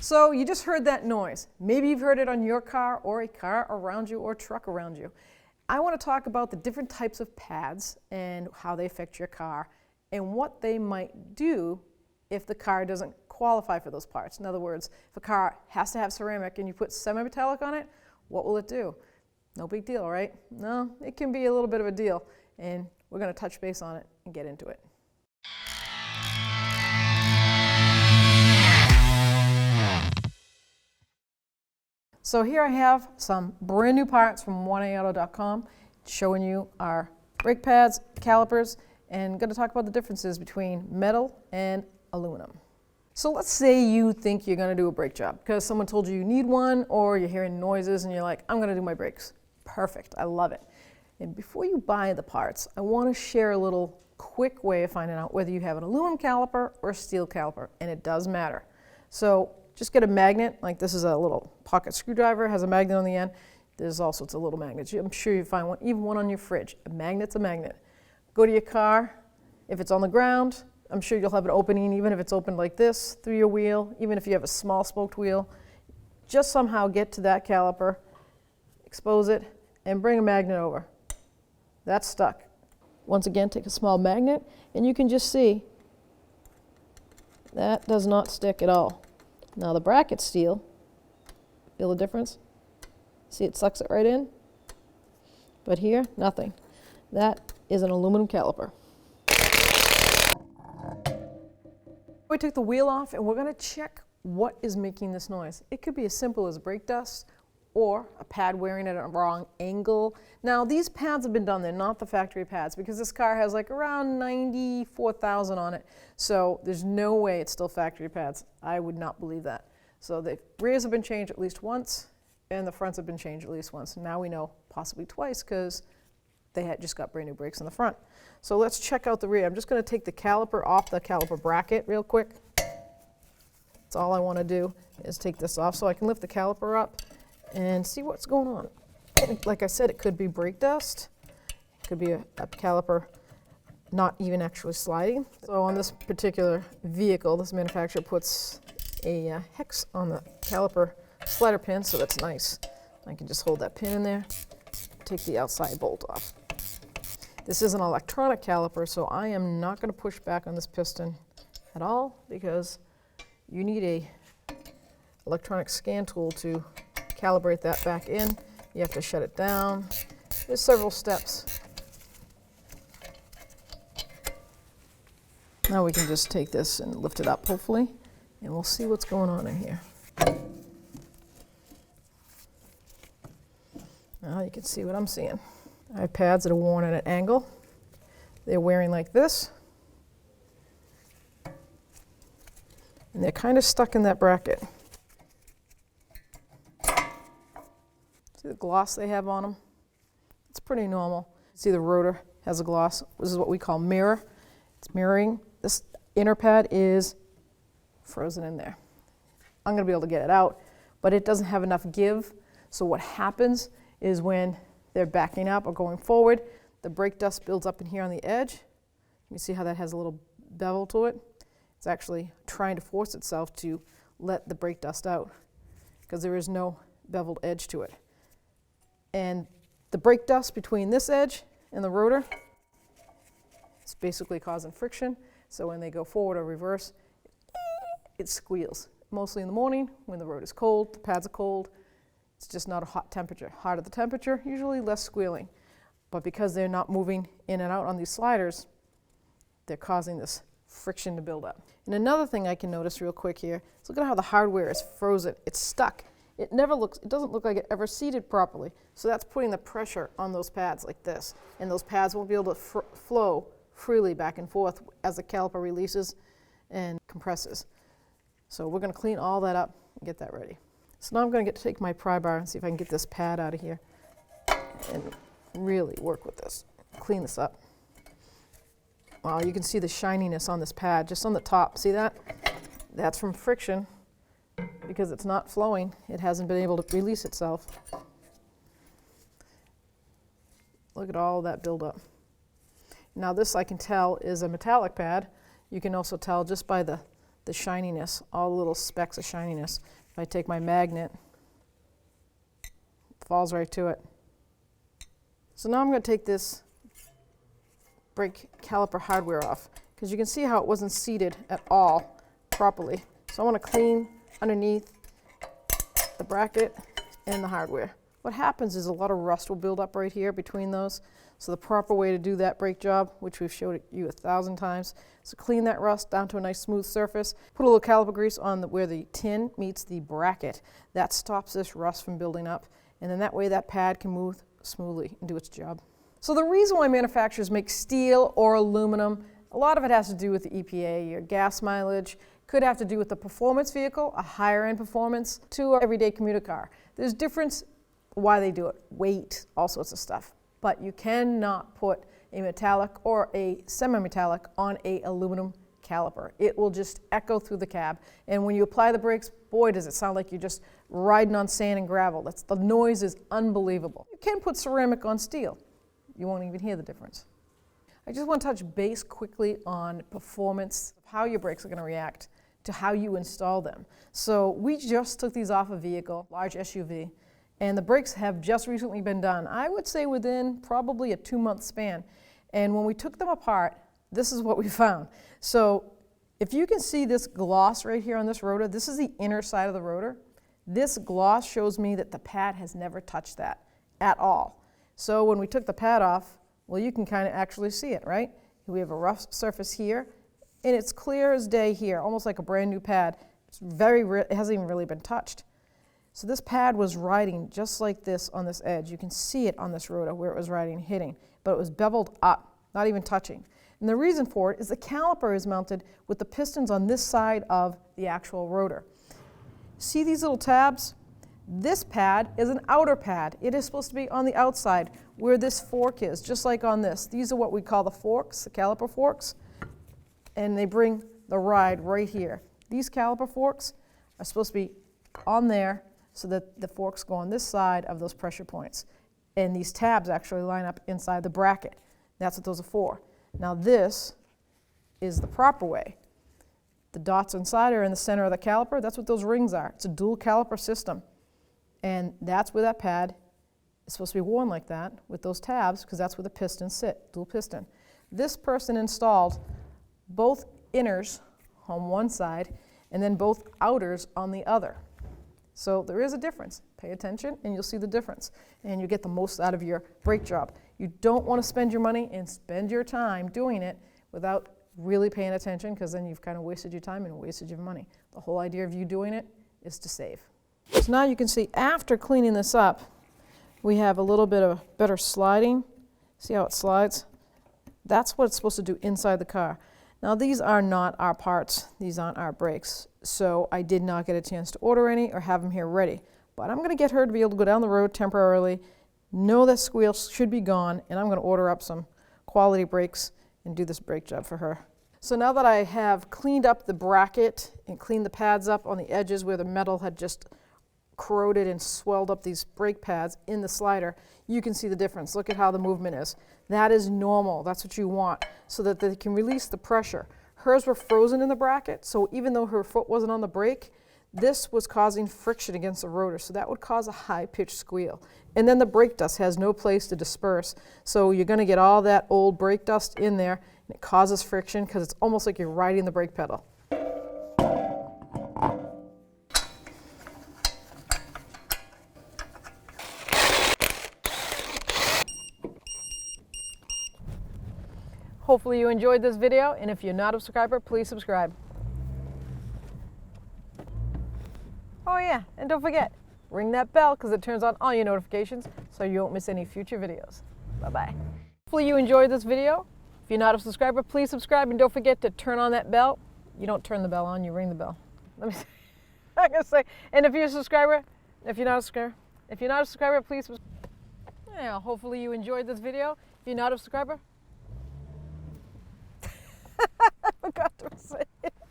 So you just heard that noise. Maybe you've heard it on your car or a car around you or a truck around you. I want to talk about the different types of pads and how they affect your car and what they might do if the car doesn't qualify for those parts. In other words, if a car has to have ceramic and you put semi-metallic on it, what will it do? No big deal, right? No, it can be a little bit of a deal, and we're going to touch base on it and get into it. So here I have some brand new parts from 1aauto.com showing you our brake pads, calipers, and going to talk about the differences between metal and aluminum. So let's say you think you're going to do a brake job because someone told you you need one, or you're hearing noises and you're like, I'm going to do my brakes. Perfect, I love it. And before you buy the parts, I want to share a little quick way of finding out whether you have an aluminum caliper or a steel caliper, and it does matter. So just get a magnet, like this is a little pocket screwdriver, has a magnet on the end. There's all sorts of little magnets. I'm sure you find one, even one on your fridge. A magnet's a magnet. Go to your car. If it's on the ground, I'm sure you'll have an opening, even if it's opened like this, through your wheel, even if you have a small spoked wheel. Just somehow get to that caliper, expose it, and bring a magnet over. That's stuck. Once again, take a small magnet, and you can just see that does not stick at all. Now the bracket's steel. Feel the difference? See, it sucks it right in. But here, nothing. That is an aluminum caliper. We took the wheel off and we're going to check what is making this noise. It could be as simple as brake dust or a pad wearing at a wrong angle. Now these pads have been done, they're not the factory pads because this car has like around 94,000 on it. So there's no way it's still factory pads. I would not believe that. So the rears have been changed at least once and the fronts have been changed at least once. Now we know possibly twice because they had just got brand new brakes in the front. So let's check out the rear. I'm just going to take the caliper off the caliper bracket real quick. That's all I want to do is take this off so I can lift the caliper up and see what's going on. Like I said, it could be brake dust. It could be a caliper not even actually sliding. So on this particular vehicle, this manufacturer puts a hex on the caliper slider pin, so that's nice. I can just hold that pin in there, take the outside bolt off. This is an electronic caliper, so I am not going to push back on this piston at all because you need a electronic scan tool to calibrate that back in. You have to shut it down. There's several steps. Now we can just take this and lift it up, hopefully, and we'll see what's going on in here. Now you can see what I'm seeing. I have pads that are worn at an angle. They're wearing like this. And they're kind of stuck in that bracket. See the gloss they have on them? It's pretty normal. See the rotor has a gloss. This is what we call mirror. It's mirroring. This inner pad is frozen in there. I'm going to be able to get it out, but it doesn't have enough give. So what happens is when they're backing up or going forward, the brake dust builds up in here on the edge. You see how that has a little bevel to it? It's actually trying to force itself to let the brake dust out because there is no beveled edge to it. And the brake dust between this edge and the rotor is basically causing friction. So when they go forward or reverse, it squeals. Mostly in the morning when the road is cold, the pads are cold. It's just not a hot temperature. Hotter the temperature, usually less squealing. But because they're not moving in and out on these sliders, they're causing this friction to build up. And another thing I can notice real quick here is look at how the hardware is frozen. It's stuck. It doesn't look like it ever seated properly. So that's putting the pressure on those pads like this. And those pads won't be able to flow freely back and forth as the caliper releases and compresses. So we're going to clean all that up and get that ready. So now I'm going to take my pry bar and see if I can get this pad out of here and really work with this. Clean this up. Wow, you can see the shininess on this pad just on the top. See that? That's from friction because it's not flowing. It hasn't been able to release itself. Look at all that buildup. Now this I can tell is a metallic pad. You can also tell just by the the shininess, all the little specks of shininess. If I take my magnet, it falls right to it. So now I'm going to take this brake caliper hardware off, because you can see how it wasn't seated at all properly. So I want to clean underneath the bracket and the hardware. What happens is a lot of rust will build up right here between those. So the proper way to do that brake job, which we've showed you 1,000 times, is to clean that rust down to a nice smooth surface. Put a little caliper grease on where the tin meets the bracket. That stops this rust from building up. And then that way that pad can move smoothly and do its job. So the reason why manufacturers make steel or aluminum, a lot of it has to do with the EPA, your gas mileage, could have to do with the performance vehicle, a higher end performance, to an everyday commuter car. There's difference why they do it, weight, all sorts of stuff. But you cannot put a metallic or a semi-metallic on a aluminum caliper. It will just echo through the cab. And when you apply the brakes, boy, does it sound like you're just riding on sand and gravel. The noise is unbelievable. You can put ceramic on steel. You won't even hear the difference. I just want to touch base quickly on performance, how your brakes are going to react to how you install them. So we just took these off a vehicle, large SUV, and the brakes have just recently been done. I would say within probably a 2-month span. And when we took them apart, this is what we found. So if you can see this gloss right here on this rotor, this is the inner side of the rotor. This gloss shows me that the pad has never touched that at all. So when we took the pad off, well, you can kind of actually see it, right? We have a rough surface here, and it's clear as day here, almost like a brand new pad. It hasn't even really been touched. So this pad was riding just like this on this edge. You can see it on this rotor where it was riding, hitting, but it was beveled up, not even touching. And the reason for it is the caliper is mounted with the pistons on this side of the actual rotor. See these little tabs? This pad is an outer pad. It is supposed to be on the outside where this fork is, just like on this. These are what we call the forks, the caliper forks, and they bring the ride right here. These caliper forks are supposed to be on there so that the forks go on this side of those pressure points. And these tabs actually line up inside the bracket. That's what those are for. Now this is the proper way. The dots inside are in the center of the caliper. That's what those rings are. It's a dual caliper system. And that's where that pad is supposed to be worn like that with those tabs, because that's where the pistons sit, dual piston. This person installed both inners on one side and then both outers on the other. So there is a difference. Pay attention and you'll see the difference, and you get the most out of your brake job. You don't want to spend your money and spend your time doing it without really paying attention, because then you've kind of wasted your time and wasted your money. The whole idea of you doing it is to save. So now you can see after cleaning this up, we have a little bit of better sliding. See how it slides? That's what it's supposed to do inside the car. Now these are not our parts. These aren't our brakes. So I did not get a chance to order any or have them here ready. But I'm going to get her to be able to go down the road temporarily, know that squeal should be gone, and I'm going to order up some quality brakes and do this brake job for her. So now that I have cleaned up the bracket and cleaned the pads up on the edges where the metal had just corroded and swelled up these brake pads in the slider, you can see the difference. Look at how the movement is. That is normal. That's what you want, so that they can release the pressure. Hers were frozen in the bracket, so even though her foot wasn't on the brake, this was causing friction against the rotor, so that would cause a high-pitched squeal. And then the brake dust has no place to disperse, so you're going to get all that old brake dust in there, and it causes friction because it's almost like you're riding the brake pedal. Hopefully you enjoyed this video, and if you're not a subscriber, please subscribe. Oh yeah, and don't forget, ring that bell because it turns on all your notifications so you won't miss any future videos. Bye-bye. Hopefully you enjoyed this video. If you're not a subscriber, please subscribe, and don't forget to turn on that bell. You don't turn the bell on, you ring the bell. Let me say, I'm gonna say, and if you're a subscriber, if you're not a subscriber, please subscribe. Yeah, hopefully you enjoyed this video. If you're not a subscriber, I forgot to say it.